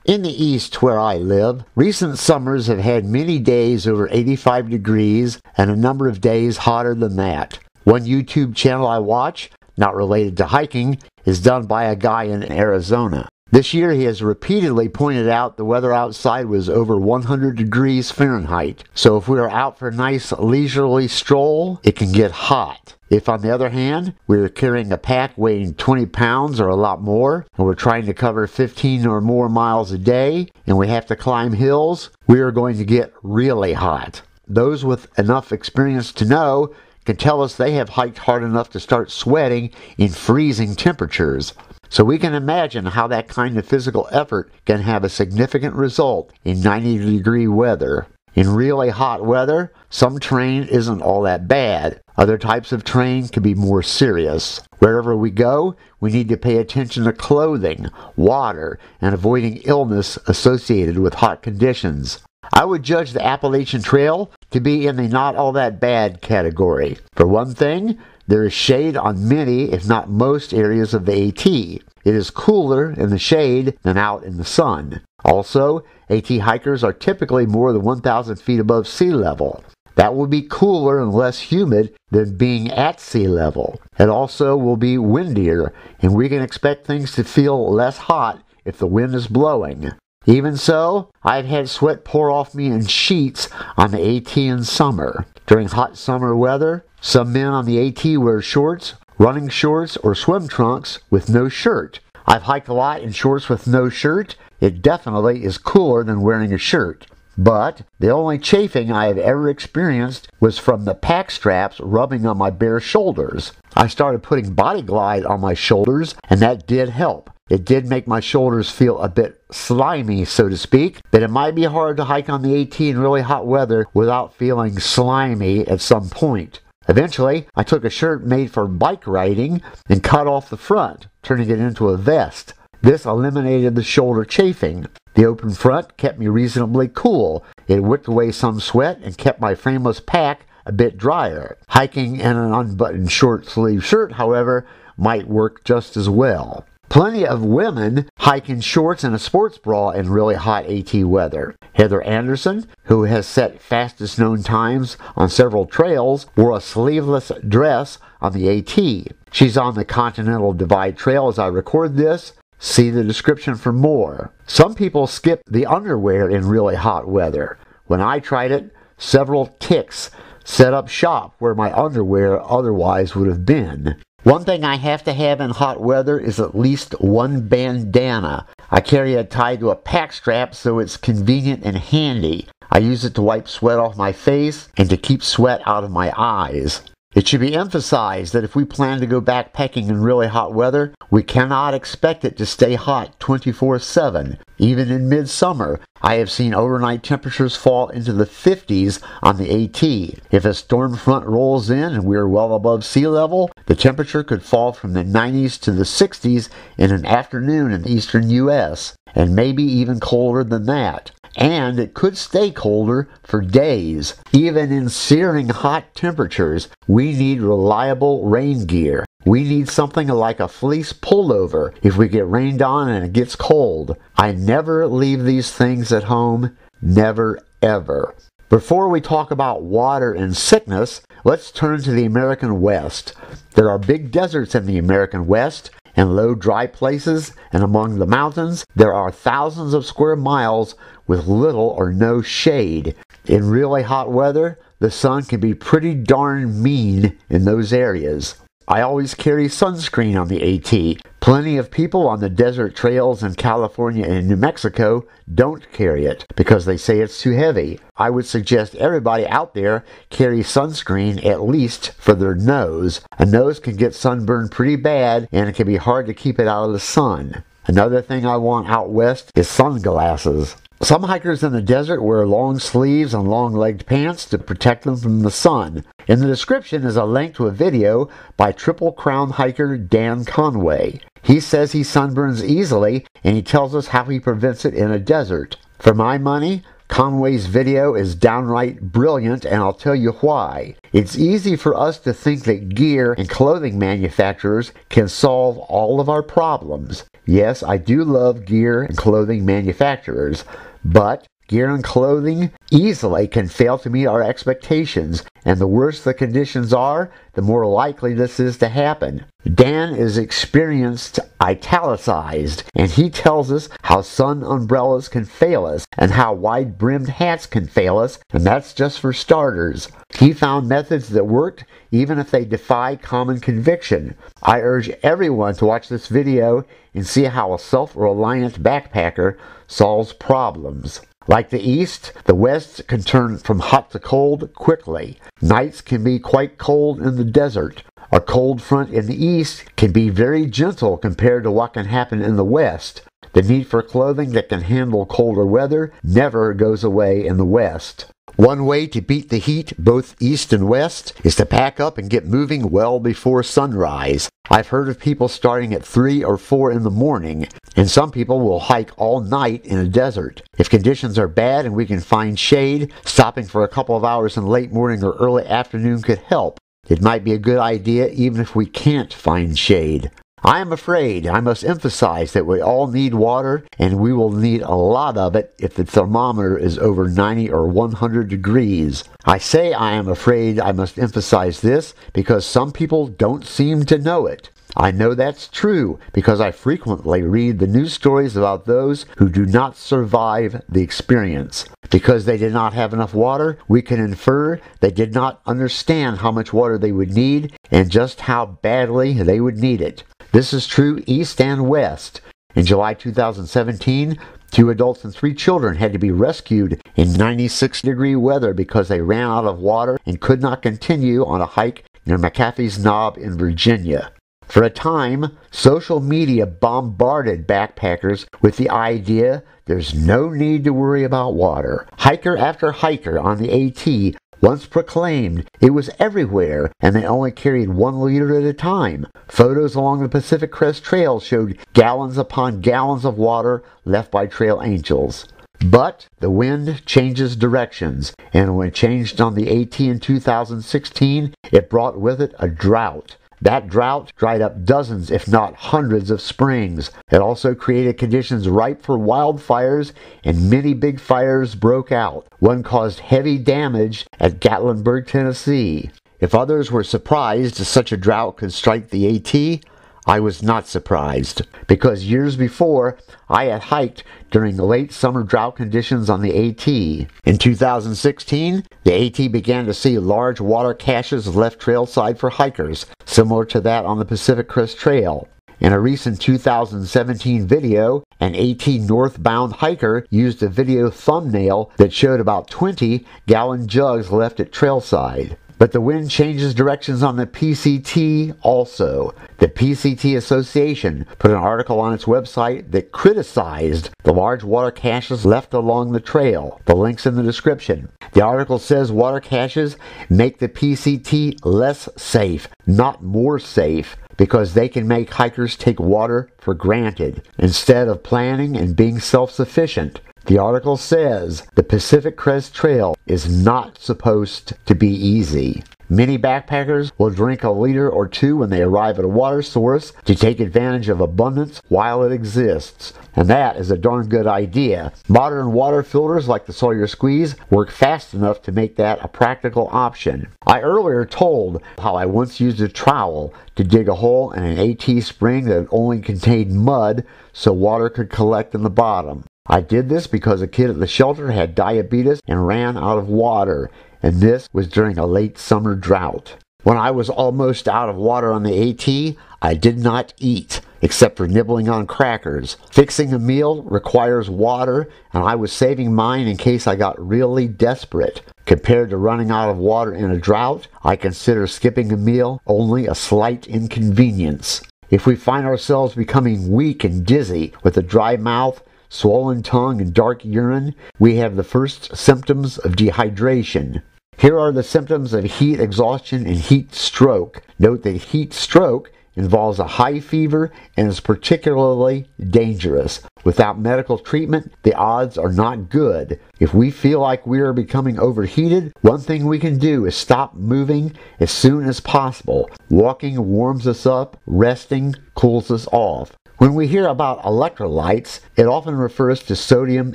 In the east where I live, recent summers have had many days over 85 degrees and a number of days hotter than that. One YouTube channel I watch, not related to hiking, is done by a guy in Arizona. This year he has repeatedly pointed out the weather outside was over 100 degrees Fahrenheit. So if we are out for a nice leisurely stroll, it can get hot. If, on the other hand, we are carrying a pack weighing 20 pounds or a lot more, and we're trying to cover 15 or more miles a day, and we have to climb hills, we are going to get really hot. Those with enough experience to know can tell us they have hiked hard enough to start sweating in freezing temperatures. So we can imagine how that kind of physical effort can have a significant result in 90-degree weather. In really hot weather, some terrain isn't all that bad. Other types of terrain can be more serious. Wherever we go, we need to pay attention to clothing, water, and avoiding illness associated with hot conditions. I would judge the Appalachian Trail to be in the not all that bad category. For one thing, there is shade on many, if not most, areas of the AT. It is cooler in the shade than out in the sun. Also, AT hikers are typically more than 1,000 feet above sea level. That will be cooler and less humid than being at sea level. It also will be windier, and we can expect things to feel less hot if the wind is blowing. Even so, I've had sweat pour off me in sheets on the AT in summer. During hot summer weather, some men on the AT wear shorts, running shorts, or swim trunks with no shirt. I've hiked a lot in shorts with no shirt. It definitely is cooler than wearing a shirt. But the only chafing I have ever experienced was from the pack straps rubbing on my bare shoulders. I started putting Body Glide on my shoulders, and that did help. It did make my shoulders feel a bit slimy, so to speak, but it might be hard to hike on the AT in really hot weather without feeling slimy at some point. Eventually, I took a shirt made for bike riding and cut off the front, turning it into a vest. This eliminated the shoulder chafing. The open front kept me reasonably cool. It wicked away some sweat and kept my frameless pack a bit drier. Hiking in an unbuttoned short-sleeve shirt, however, might work just as well. Plenty of women hike in shorts and a sports bra in really hot AT weather. Heather Anderson, who has set fastest known times on several trails, wore a sleeveless dress on the AT. She's on the Continental Divide Trail as I record this. See the description for more. Some people skip the underwear in really hot weather. When I tried it, several ticks set up shop where my underwear otherwise would have been. One thing I have to have in hot weather is at least one bandana. I carry it tied to a pack strap so it's convenient and handy. I use it to wipe sweat off my face and to keep sweat out of my eyes. It should be emphasized that if we plan to go backpacking in really hot weather, we cannot expect it to stay hot 24/7. Even in midsummer, I have seen overnight temperatures fall into the 50s on the AT. If a storm front rolls in and we are well above sea level, the temperature could fall from the 90s to the 60s in an afternoon in the eastern U.S., and maybe even colder than that. And it could stay colder for days. Even in searing hot temperatures, we need reliable rain gear. We need something like a fleece pullover if we get rained on and it gets cold. I never leave these things at home. Never, ever. Before we talk about water and sickness, let's turn to the American West. There are big deserts in the American West, and low dry places, and among the mountains, there are thousands of square miles with little or no shade. In really hot weather, the sun can be pretty darn mean in those areas. I always carry sunscreen on the AT. Plenty of people on the desert trails in California and New Mexico don't carry it because they say it's too heavy. I would suggest everybody out there carry sunscreen at least for their nose. A nose can get sunburned pretty bad and it can be hard to keep it out of the sun. Another thing I want out west is sunglasses. Some hikers in the desert wear long sleeves and long-legged pants to protect them from the sun. In the description is a link to a video by Triple Crown hiker Dan Conway. He says he sunburns easily, and he tells us how he prevents it in a desert. For my money, Conway's video is downright brilliant, and I'll tell you why. It's easy for us to think that gear and clothing manufacturers can solve all of our problems. Yes, I do love gear and clothing manufacturers, but gear and clothing easily can fail to meet our expectations, and the worse the conditions are, the more likely this is to happen. Dan is experienced italicized, and he tells us how sun umbrellas can fail us and how wide-brimmed hats can fail us, and that's just for starters. He found methods that worked even if they defy common conviction. I urge everyone to watch this video and see how a self-reliant backpacker solves problems. Like the East, the West can turn from hot to cold quickly. Nights can be quite cold in the desert. A cold front in the East can be very gentle compared to what can happen in the West. The need for clothing that can handle colder weather never goes away in the West. One way to beat the heat, both east and west, is to pack up and get moving well before sunrise. I've heard of people starting at 3 or 4 in the morning, and some people will hike all night in a desert. If conditions are bad and we can find shade, stopping for a couple of hours in late morning or early afternoon could help. It might be a good idea even if we can't find shade. I am afraid I must emphasize that we all need water, and we will need a lot of it if the thermometer is over 90 or 100 degrees. I say I am afraid I must emphasize this because some people don't seem to know it. I know that's true because I frequently read the news stories about those who do not survive the experience. Because they did not have enough water, we can infer they did not understand how much water they would need and just how badly they would need it. This is true east and west. In July 2017, 2 adults and 3 children had to be rescued in 96-degree weather because they ran out of water and could not continue on a hike near McAfee's Knob in Virginia. For a time, social media bombarded backpackers with the idea there's no need to worry about water. Hiker after hiker on the AT once proclaimed it was everywhere and they only carried 1 liter at a time. Photos along the Pacific Crest Trail showed gallons upon gallons of water left by trail angels. But the wind changes directions, and when it changed on the AT in 2016, it brought with it a drought. That drought dried up dozens, if not hundreds, of springs. It also created conditions ripe for wildfires, and many big fires broke out. One caused heavy damage at Gatlinburg, Tennessee. If others were surprised such a drought could strike the AT, I was not surprised, because years before, I had hiked during the late summer drought conditions on the AT. In 2016, the AT began to see large water caches left trailside for hikers, similar to that on the Pacific Crest Trail. In a recent 2017 video, an AT northbound hiker used a video thumbnail that showed about 20-gallon jugs left at trailside. But the wind changes directions on the PCT also. The PCT Association put an article on its website that criticized the large water caches left along the trail. The link's in the description. The article says water caches make the PCT less safe, not more safe, because they can make hikers take water for granted instead of planning and being self-sufficient. The article says the Pacific Crest Trail is not supposed to be easy. Many backpackers will drink a liter or 2 when they arrive at a water source to take advantage of abundance while it exists. And that is a darn good idea. Modern water filters like the Sawyer Squeeze work fast enough to make that a practical option. I earlier told how I once used a trowel to dig a hole in an AT spring that only contained mud so water could collect in the bottom. I did this because a kid at the shelter had diabetes and ran out of water, and this was during a late summer drought. When I was almost out of water on the AT, I did not eat, except for nibbling on crackers. Fixing a meal requires water, and I was saving mine in case I got really desperate. Compared to running out of water in a drought, I consider skipping a meal only a slight inconvenience. If we find ourselves becoming weak and dizzy with a dry mouth, swollen tongue, and dark urine, we have the first symptoms of dehydration. Here are the symptoms of heat exhaustion and heat stroke. Note that heat stroke involves a high fever and is particularly dangerous. Without medical treatment, the odds are not good. If we feel like we are becoming overheated, one thing we can do is stop moving as soon as possible. Walking warms us up, resting cools us off. When we hear about electrolytes, it often refers to sodium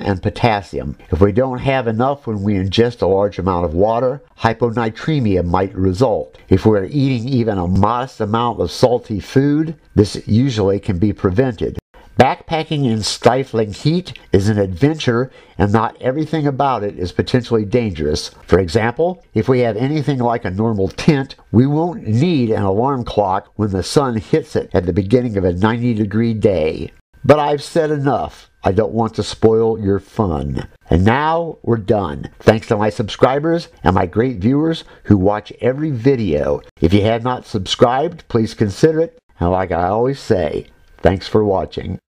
and potassium. If we don't have enough when we ingest a large amount of water, hyponatremia might result. If we're eating even a modest amount of salty food, this usually can be prevented. Backpacking in stifling heat is an adventure, and not everything about it is potentially dangerous. For example, if we have anything like a normal tent, we won't need an alarm clock when the sun hits it at the beginning of a 90-degree day. But I've said enough. I don't want to spoil your fun. And now we're done. Thanks to my subscribers and my great viewers who watch every video. If you have not subscribed, please consider it. And like I always say, thanks for watching.